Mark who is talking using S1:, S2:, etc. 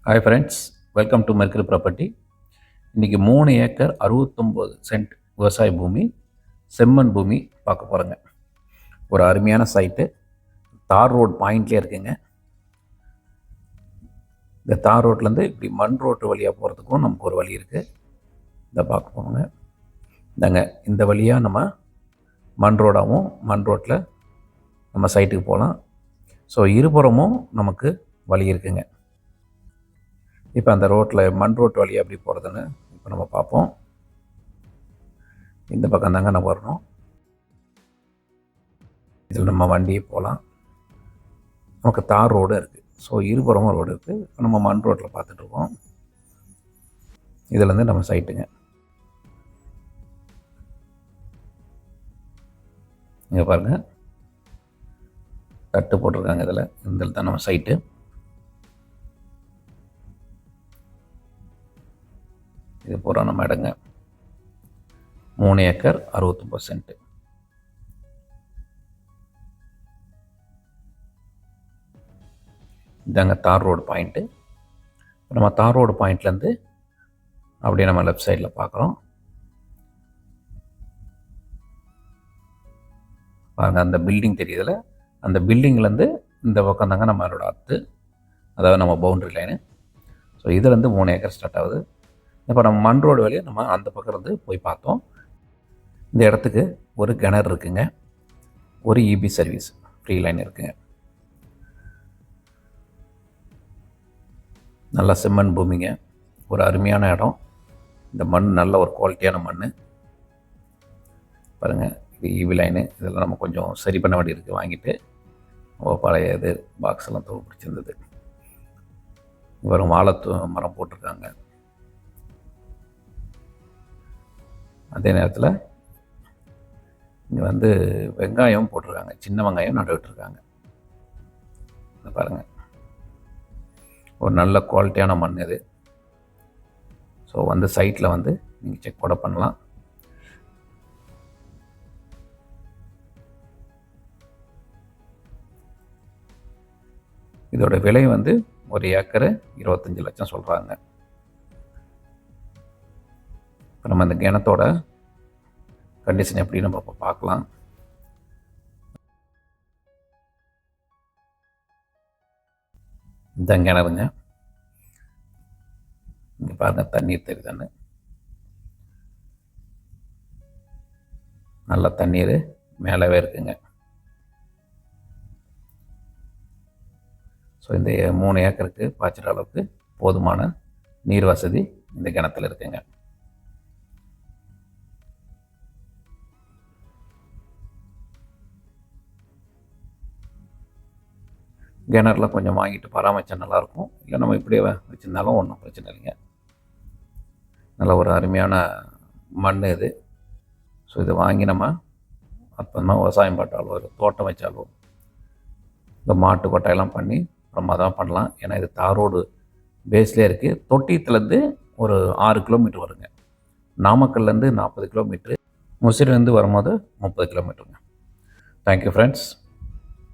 S1: Hi friends, welcome to Mercury property. இன்றைக்கி 3 acre 69 send விவசாய பூமி, செம்மண் பூமி பார்க்க போகிறோங்க. ஒரு அருமையான சைட்டு, தார் ரோடு பாயிண்ட்லேயே இருக்குங்க. இந்த தார் ரோட்லேருந்து இப்படி மண் ரோட்டு வழியாக போகிறதுக்கும் நமக்கு ஒரு வழி இருக்குது. இதை பார்க்க போகிறோங்க. இந்தாங்க, இந்த வழியாக நம்ம மண் ரோடாகவும் மண் ரோட்டில் நம்ம சைட்டுக்கு போகலாம். ஸோ இருபுறமும் நமக்கு வழி இருக்குங்க. இப்போ அந்த ரோட்டில் மண் ரோட்டு வழியாக எப்படி போகிறதுன்னு இப்போ நம்ம பார்ப்போம். இந்த பக்கம் தாங்க நம்ம வரணும். இதில் நம்ம வண்டியே போகலாம். நமக்கு தார் ரோடு இருக்குது. ஸோ இருபுறமும் ரோடு இருக்குது. இப்போ நம்ம மண் ரோட்டில் பார்த்துட்ருக்கோம். இதுலேருந்து நம்ம சைட்டுங்க. இங்கே பாருங்கள், தட்டு போட்டிருக்காங்க. இதில் தான் நம்ம சைட்டு. இது பூரா நம்ம இடங்க. 3 ஏக்கர் 69 சென்ட். இதாங்க தார் ரோடு பாயிண்ட்டு. நம்ம தார் ரோடு பாயிண்ட்லேருந்து அப்படியே நம்ம லெஃப்ட் சைடில் பார்க்குறோம். பாருங்கள், அந்த பில்டிங் தெரியுதில்ல, அந்த பில்டிங்லேருந்து இந்த பக்கம் தாங்க நம்மளோட அத்து, அதாவது நம்ம பவுண்ட்ரி லைனு. ஸோ இதுலேருந்து 3 ஏக்கர் ஸ்டார்ட் ஆகுது. இப்போ நம்ம மண் ரோடு வழியாக நம்ம அந்த பக்கம் இருந்து போய் பார்த்தோம். இந்த இடத்துக்கு ஒரு கிணறு இருக்குங்க, ஒரு இபி சர்வீஸ் ஃப்ரீ லைன் இருக்குங்க. நல்ல செம்மண் பூமிங்க, ஒரு அருமையான இடம். இந்த மண் நல்ல ஒரு குவாலிட்டியான மண் பாருங்கள். இது இபி லைனு. இதெல்லாம் நம்ம கொஞ்சம் சரி பண்ண வேண்டி இருக்குது. வாங்கிட்டு பழைய இது பாக்ஸ் எல்லாம் தூள் பிடிச்சிருந்தது. வெறும் வாழை மரம் போட்டிருக்காங்க. அதே நேரத்தில் இங்கே வந்து வெங்காயம் போட்டிருக்காங்க, சின்ன வெங்காயம் நடு விட்டுருக்காங்க. பாருங்கள், ஒரு நல்ல குவாலிட்டியான மண் இது. ஸோ வந்து சைட்டில் வந்து நீங்கள் செக் கூட பண்ணலாம். இதோட விலை வந்து ஒரு ஏக்கரு 25 லட்சம் சொல்கிறாங்க. இப்போ நம்ம அந்த கிணத்தோட கண்டிஷன் எப்படி நம்ம இப்போ பார்க்கலாம். இந்த கிணறுங்க, இங்கே பாருங்கள், தண்ணீர் தெரியுதானு. நல்ல தண்ணீர் மேலவே இருக்குங்க. ஸோ இந்த 3 ஏக்கருக்கு பாய்ச்சிற அளவுக்கு போதுமான நீர் வசதி இந்த கிணத்துல இருக்குங்க. கிணறுல கொஞ்சம் வாங்கிட்டு பராமரித்தா நல்லாயிருக்கும். இல்லை நம்ம இப்படியே வச்சுருந்தாலும் ஒன்றும் பிரச்சனை இல்லைங்க. நல்ல ஒரு அருமையான மண் இது. ஸோ இதை வாங்கி நம்ம அப்புறமா விவசாயம் பார்த்தாலோ, ஒரு தோட்டம் வச்சாலோ, இந்த மாட்டு கொட்டாயெல்லாம் பண்ணி பிரமாதமாக பண்ணலாம். ஏன்னா இது தார் ரோடு பேஸ்லேயே இருக்குது. தொட்டியத்துலேருந்து ஒரு 6 கிலோமீட்டர் வருங்க. நாமக்கல்லேருந்து 40 கிலோமீட்ரு, முசிறிலேருந்து வரும்போது 30 கிலோமீட்டருங்க. Thank you friends.